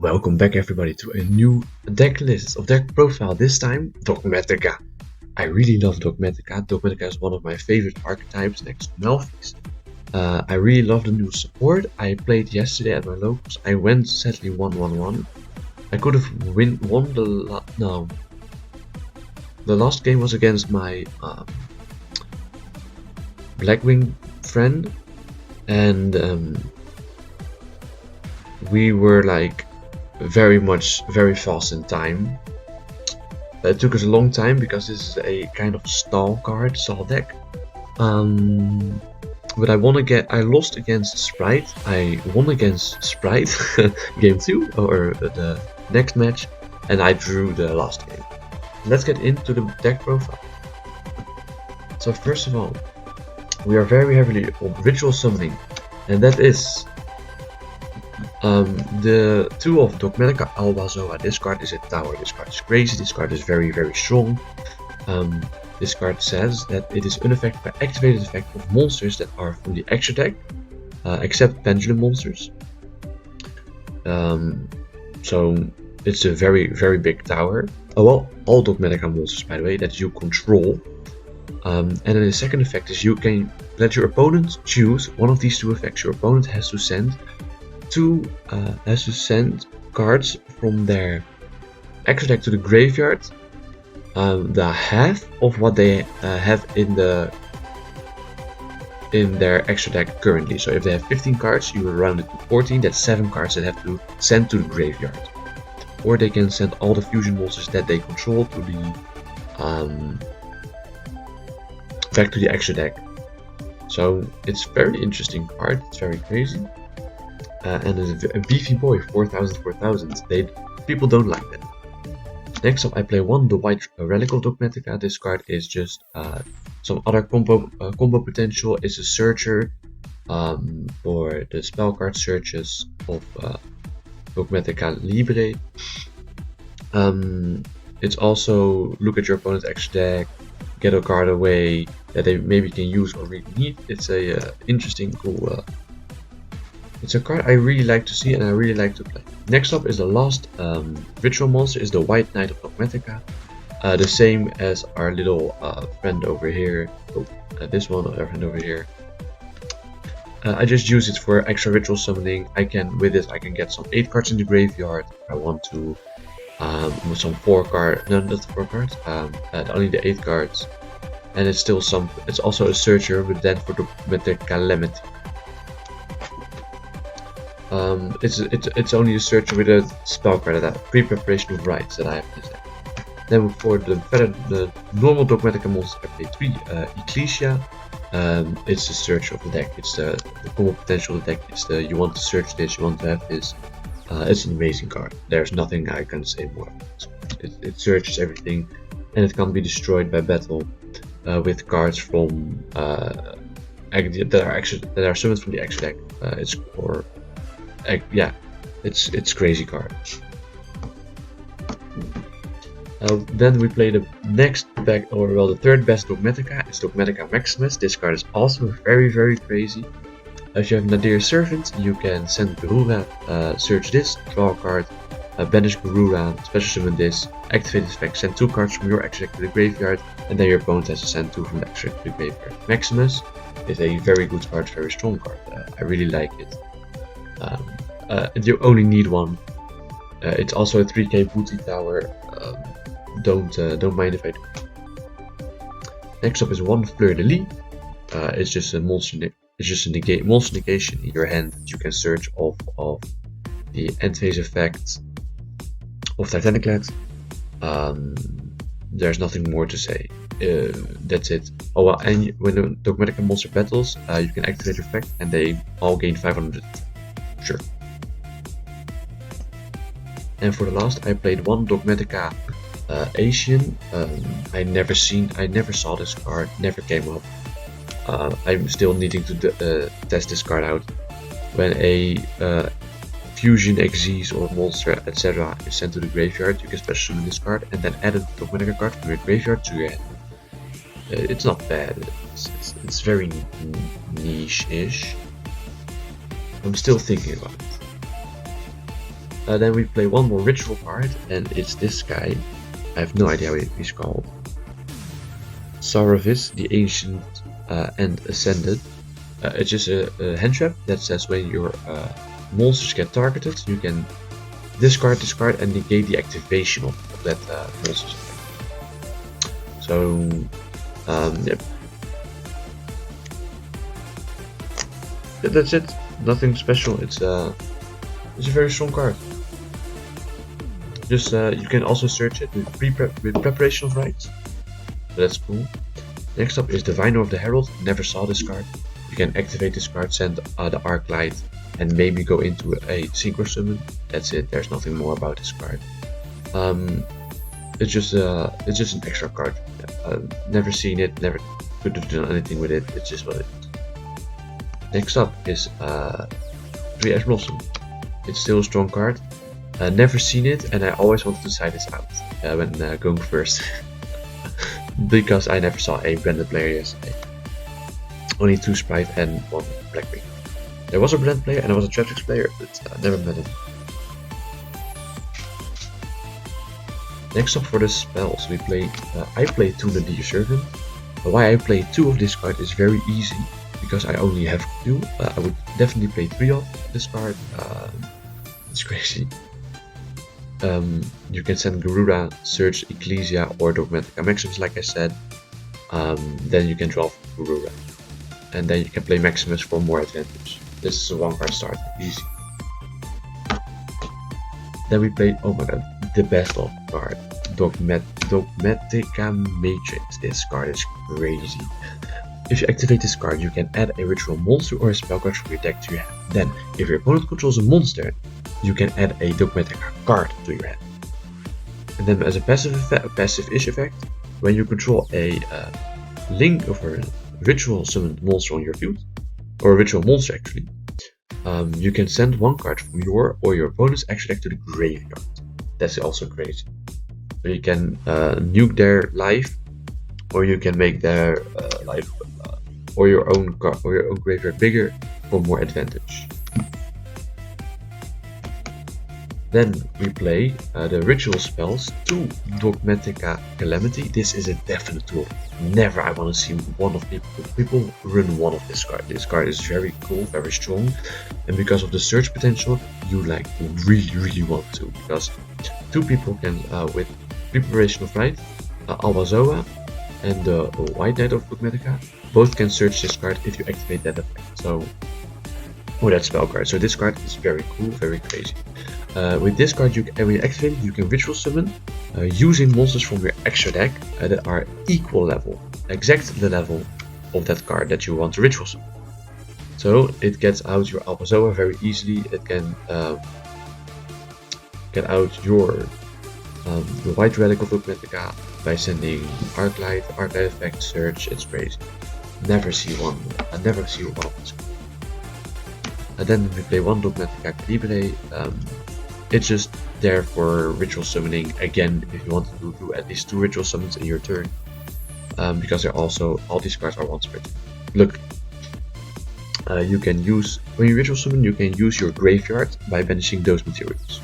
Welcome back everybody to a new deck list of deck profile, this time Dogmatika. I really love Dogmatika. Dogmatika is one of my favorite archetypes next to Malphys. I really love the new support. I played yesterday at my locals. I went sadly 1-1-1. I could have won the last game was against my Blackwing friend, and we were like very fast in time. It took us a long time because this is a kind of stall deck. But I lost against Sprite. I won against Sprite game 2 or the next match, and I drew the last game. Let's get into the deck profile. So first of all, we are very heavily on ritual summoning, and that is the 2 of Dogmatika, ALBA, Zoa. This card is a tower. This card is crazy. This card is very strong. This card says that it is unaffected by activated effect of monsters that are from the extra deck, except pendulum monsters. So it's a very big tower. Oh well, all Dogmatika monsters, by the way, that you control. And then the second effect is you can let your opponent choose one of these 2 effects. Your opponent has to send cards from their extra deck to the graveyard, the half of what they have in their extra deck currently. So if they have 15 cards, you will round it to 14. That's 7 cards that have to send to the graveyard. Or they can send all the fusion monsters that they control to the back to the extra deck. So it's very interesting card. It's very crazy. And a beefy boy, 4000. People don't like that. Next up, I play the white relic of Dogmatika. This card is just some other combo potential. It's a searcher for the spell card searches of Dogmatika Libre. It's also look at your opponent's extra deck, get a card away that they maybe can use or really need. It's a interesting, cool. It's a card I really like to see and I really like to play. Next up is the last ritual monster, is the White Knight of Dogmatika. The same as our little friend over here. This one, our friend over here. I just use it for extra ritual summoning. With this I can get some 8 cards in the graveyard. I want to with some 4 cards. No, not 4 cards. Only the 8 cards. And it's still it's also a searcher, but then for Dogmatikalamitty. It's only a searcher with a spell card, that pre-preparation of rites that I have to say. Then for the normal Dogmatika monster, I play 3 Ecclesia. It's the search of the deck. It's the combo potential of the deck. It's you want to search this, you want to have this. It's an amazing card. There's nothing I can say more. It searches everything, and it can't be destroyed by battle with cards from that are summoned from the extra deck. It's crazy card. Then we play the next deck, the third best Dogmatika. It's Dogmatika MAXIMUS. This card is also very crazy. If you have NADIR Servant, you can send Garura, search this, draw a card, banish Garura, special summon this, activate this effect, send 2 cards from your extra deck to the graveyard, and then your opponent has to send 2 from the extra deck to the graveyard. MAXIMUS is a very good card, very strong card. I really like it. You only need one. It's also a 3k booty tower. Don't mind if I do. Next up is 1 Fleur de Lis. It's just a monster. It's just a monster negation in your hand that you can search off of the end phase effect of Titaniclad. There's nothing more to say. That's it. Oh well, and when the Dogmatika monster battles, you can activate your effect, and they all gain 500. Sure. And for the last, I played 1 Dogmatika ASHIYAN. I never saw this card, never came up. I'm still needing to test this card out. When a fusion exes or monster, etc. is sent to the graveyard, you can special summon this card and then add a Dogmatika card from your graveyard to your hand. It's not bad. It's very niche-ish. I'm still thinking about it. Then we play one more ritual card, and it's this guy. I have no idea what he's called. Saravis, the Ancient and Ascended. It's just a hand trap that says when your monsters get targeted, you can discard this card and negate the activation of that monster's effect. So, yep. Yeah, that's it. Nothing special. It's a very strong card. Just you can also search it with preparation of rites. So that's cool. Next up is Diviner of the Herald. Never saw this card. You can activate this card, send the Arc Light, and maybe go into a Synchro Summon. That's it. There's nothing more about this card. It's just an extra card. Never seen it. Never could have done anything with it. It's just what it is. Next up is 3 Ash Blossom. It's still a strong card. Never seen it, and I always wanted to try this out when going first. Because I never saw a branded player yesterday. Only 2 Sprite and 1 Blackpink. There was a brand player and there was a Traptrix player, but I never met him. Next up for the spells, we play. I play 2 NADIR Servant. Why I play 2 of this card is very easy, because I only have 2. I would definitely play 3 of this card. It's crazy. You can send Garuda, Search, Ecclesia, or Dogmatika Maximus, like I said. Then you can draw Garuda. And then you can play Maximus for more advantage. This is a 1-card start, easy. Then we play, oh my god, the best of card, Dogmatika Matrix. This card is crazy. If you activate this card, you can add a ritual monster or a spell card from your deck to your hand. Then, if your opponent controls a monster, you can add a Dogmatika card to your hand. And then as a passive-ish effect, when you control a link of a ritual summoned monster on your field, or a ritual monster actually, you can send 1 card from your or your opponent's action deck to the graveyard. That's also crazy. So you can nuke their life, or you can make their life or your own graveyard bigger for more advantage. Then we play the ritual spells, 2 Dogmatika Calamity. This is a definite tool. Never I want to see one of people run 1 of this card. This card is very cool, very strong, and because of the search potential, you like really want to, because 2 people can with preparation of right, ALBA and the White Knight of Dogmatika, both can search this card if you activate that effect. So, or that spell card. So this card is very cool, very crazy. With this card, when you activate it, you can ritual summon using monsters from your extra deck that are equal level, exact the level of that card that you want to ritual summon. So it gets out your ALBA very easily. It can get out your the White Relic of Dogmatika by sending Arc Light effect, search. It's crazy. Never see one of this. And then we play 1 Dogmatika Libre. It's just there for ritual summoning when if you want to do at least 2 ritual summons in your turn, because they're also, all these cards are 1 spread. Look, you can use, when you ritual summon, you can use your graveyard by banishing those materials,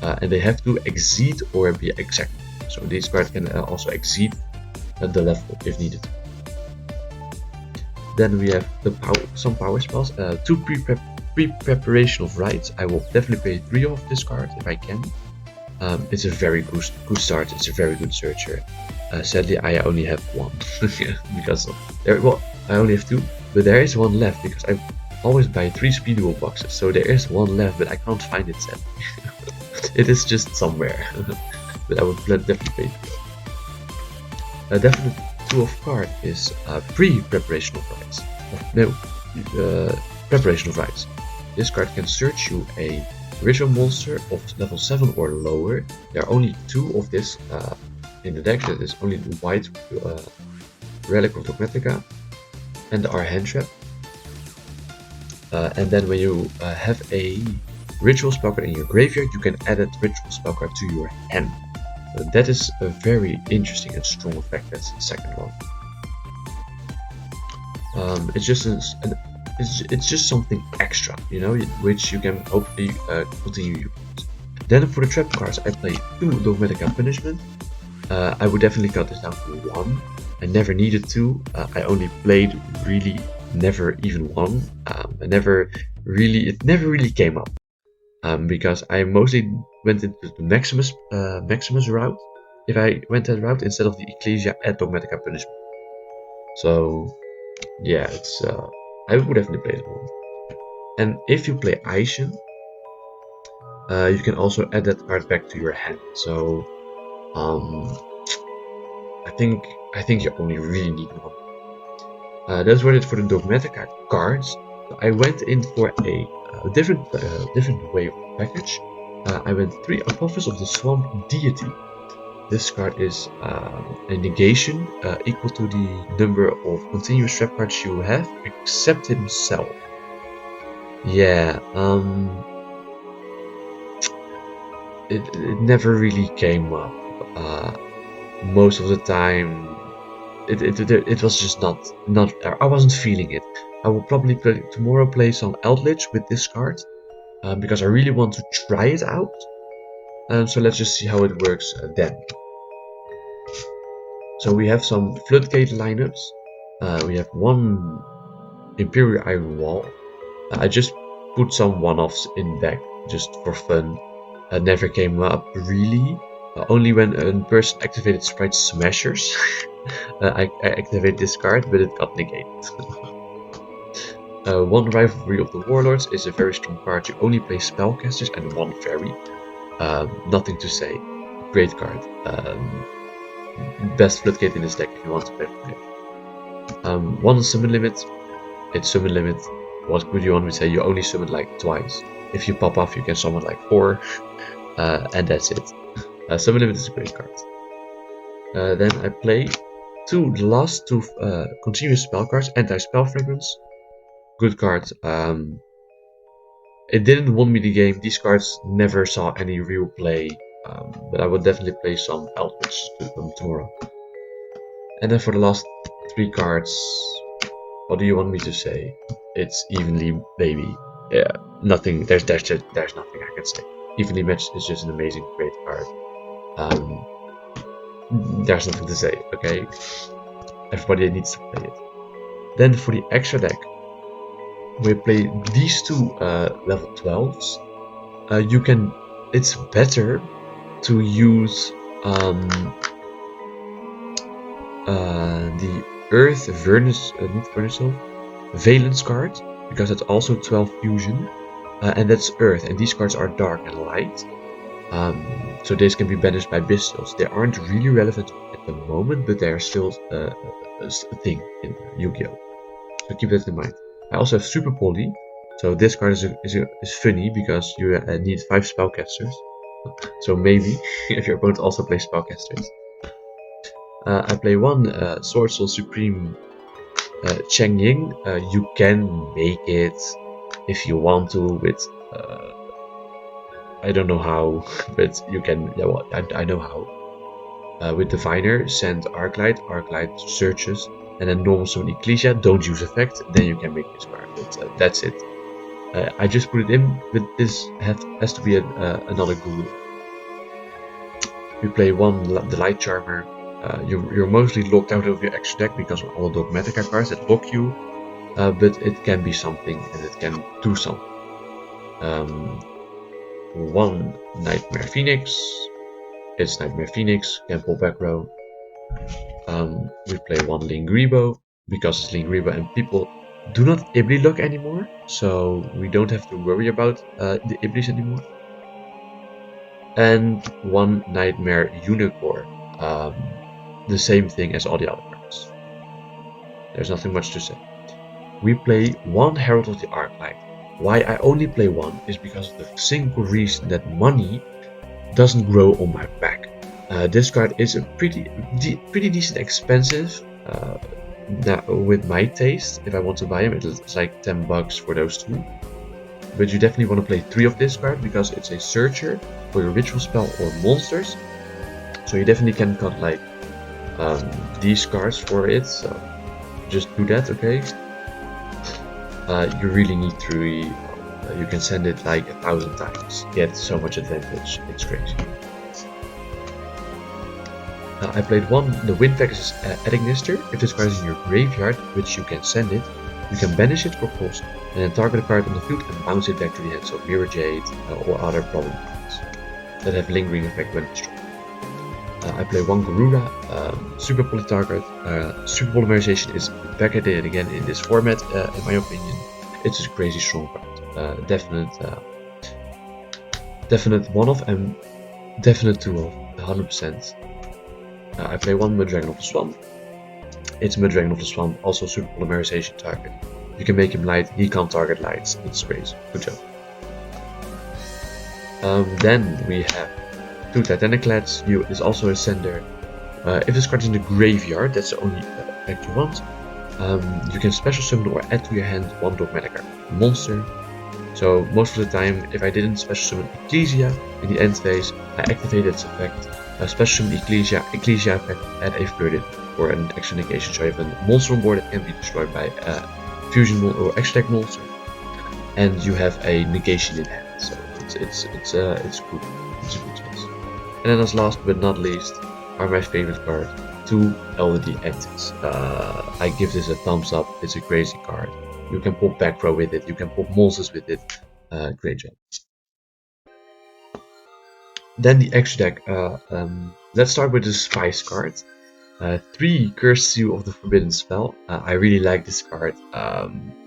and they have to exceed or be exact. So these cards can also exceed the level if needed. Then we have some power spells, 2 pre-preparation of rites. I will definitely play 3 of this card if I can. It's a very good start. It's a very good searcher. Sadly, I only have 1 because I only have 2, but there is 1 left because I always buy 3 speedable boxes. So there is 1 left, but I can't find it sadly. It is just somewhere, but I would definitely play 3. Definitely 2 of card is pre-preparation of rites. Preparation of rites. This card can search you a ritual monster of level 7 or lower. There are only 2 of this in the deck. That is only the White Relic of Dogmatika and our hand trap. And then when you have a ritual spell card in your graveyard, you can add that ritual spell card to your hand. That is a very interesting and strong effect. That's the second one. It's just something extra, you know, which you can hopefully continue. Then for the trap cards, I play 2 Dogmatika Punishment. I would definitely cut this down to 1. I never needed to. I only played really never even 1. It never really came up. Because I mostly went into the Maximus route. If I went that route instead of the Ecclesia and Dogmatika Punishment. So yeah, it's I would definitely play it 1. And if you play ASHIYAN, you can also add that card back to your hand. So I think you only really need 1. That's what it for the Dogmatika cards. So I went in for a different way of package. I went 3 APOPHIS of the Swamp Deity. This card is a negation equal to the number of continuous trap cards you have, except himself. Yeah, it never really came up. Most of the time, it was just not. I wasn't feeling it. I will probably tomorrow play some Eldritch with this card because I really want to try it out. So let's just see how it works then. So we have some Floodgate lineups. We have 1 Imperial Iron Wall. I just put some one-offs in deck just for fun. Never came up really. Only when a person activated Sprite Smashers. I activated this card, but it got negated. 1 Rivalry of the Warlords is a very strong card. You only play Spellcasters and 1 Fairy. Nothing to say. Great card. Best Floodgate in this deck if you want to play it. 1 Summon Limit. It's Summon Limit. What would you want me to say? You only summon like twice. If you pop off, you can summon like 4. And that's it. Summon Limit is a great card. Then I play the last 2 continuous spell cards. Anti-Spell Fragrance. Good card. It didn't win me the game. These cards never saw any real play. But I will definitely play some Eldritch tomorrow. And then for the last 3 cards, what do you want me to say? It's Evenly Baby. Yeah, nothing. There's nothing I can say. Evenly Matched is just an amazing, great card. There's nothing to say. Okay, everybody needs to play it. Then for the extra deck, we play these 2 level 12s. You can. It's better to use the Earth Valence card, because it's also 12 fusion, and that's Earth, and these cards are dark and light, so these can be banished by Bestials. They aren't really relevant at the moment, but they are still a thing in Yu-Gi-Oh! So keep that in mind. I also have Super Poly, so this card is funny because you need 5 spellcasters. So maybe if your opponent also plays spellcasters. I play 1 Sword Soul Supreme Cheng Ying. You can make it if you want to with I don't know how, but you can. Yeah, well, I know how. With Diviner, send Arclight searches, and then normal summon Ecclesia. Don't use effect, then you can make this card. But, that's it. I just put it in, but this has to be another guru. We play 1 the Light Charmer. You're mostly locked out of your extra deck because of all the Dogmatika cards that lock you, but it can be something and it can do something. 1 Nightmare Phoenix. It's Nightmare Phoenix, can pull back row. We play 1 Lingribo because it's Lingribo and people do not Ibli lock anymore, so we don't have to worry about the Iblis anymore. And 1 Nightmare Unicorn. The same thing as all the other cards. There's nothing much to say. We play 1 Herald of the Arclight. Why I only play 1 is because of the single reason that money doesn't grow on my back. This card is a pretty decent expensive with my taste. If I want to buy him, it's like 10 bucks for those 2. But you definitely want to play 3 of this card because it's a searcher for your ritual spell or monsters. So you definitely can cut like these cards for it. So just do that, okay? You really need 3. you can send it like 1,000 times. Get so much advantage. It's crazy. I played the Wind Pegasus Adagnister. If this card is in your graveyard, which you can send it, you can banish it for cost, and then target a card on the field and bounce it back to the hand. So Mirror Jade or other problem cards that have lingering effect when destroyed. I play one Garuda, Super Poly target. Super Polymerization is back at it again in this format, in my opinion. It's a crazy strong card. Definite one-off and definite two-off, 100%. I play one Muddragon of the Swamp. It's Muddragon of the Swamp, also Super Polymerization target. You can make him light, he can't target lights. It's crazy. Good job. Then we have 2 Titaniclads. You is also a sender. If this card is in the graveyard, that's the only effect you want. You can special summon or add to your hand 1 Dogmatika monster. So most of the time, if I didn't special summon Ecclesia in the end phase, I activated its effect. Special summon Ecclesia effect, add a Flirted or an extra negation. So you have a monster on board that can be destroyed by a fusion or extra deck monster, and you have a negation in hand. So it's good. It's a good choice. And then as last but not least are my favorite card, 2 LED Antics. I give this a thumbs up. It's a crazy card. You can pop back row with it. You can pop monsters with it. Great job. Then the extra deck. Let's start with the Spice card. 3 Cursed Seal of the Forbidden Spell. I really like this card.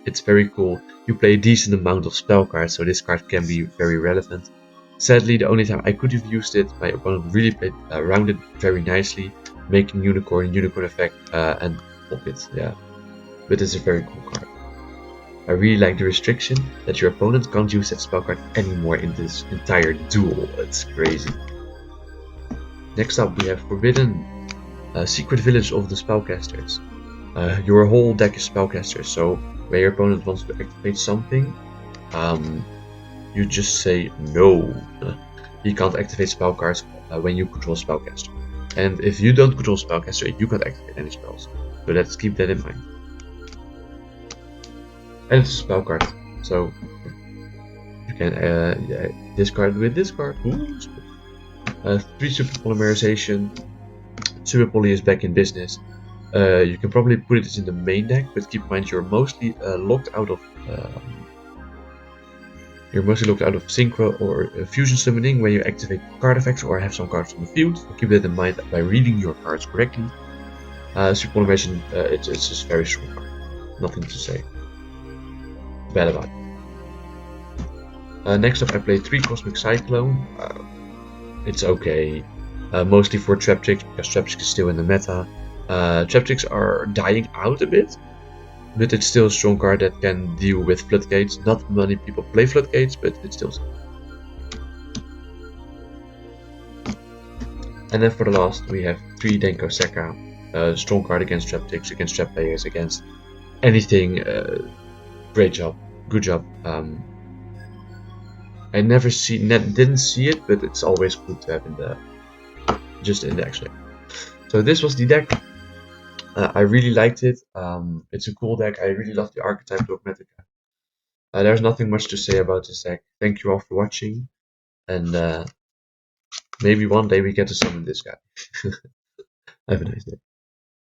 It's very cool. You play a decent amount of spell cards, so this card can be very relevant. Sadly, the only time I could have used it, my opponent really played around it very nicely, making Unicorn effect, and pop it. Yeah, but it's a very cool card. I really like the restriction that your opponent can't use that spell card anymore in this entire duel. It's crazy. Next up we have Forbidden Secret Village of the Spellcasters. Your whole deck is Spellcasters, so when your opponent wants to activate something, you just say no. He can't activate spell cards when you control Spellcaster. And if you don't control Spellcaster, you can't activate any spells. So let's keep that in mind. And it's a spell card, so you can discard with this card. 3 Super Polymerization. Super Poly is back in business. You can probably put it in the main deck, but keep in mind you're mostly locked out of synchro or fusion summoning when you activate card effects or have some cards on the field. So keep that in mind by reading your cards correctly. Super Polymerization, it's just very strong card. Nothing to say bad about it. Next up I play 3 Cosmic Cyclone. It's okay. Mostly for Traptrix, because Traptrix is still in the meta. Traptrix are dying out a bit, but it's still a strong card that can deal with Floodgates. Not many people play Floodgates, but it's still. And then for the last we have 3 Denko Sekka. Strong card against Traptrix, against Trap players, against anything. Great job, good job. I didn't see it, but it's always good to have in the extra deck. So this was the deck. I really liked it. It's a cool deck. I really love the archetype Dogmatika. There's nothing much to say about this deck. Thank you all for watching, and maybe one day we get to summon this guy. Have a nice day.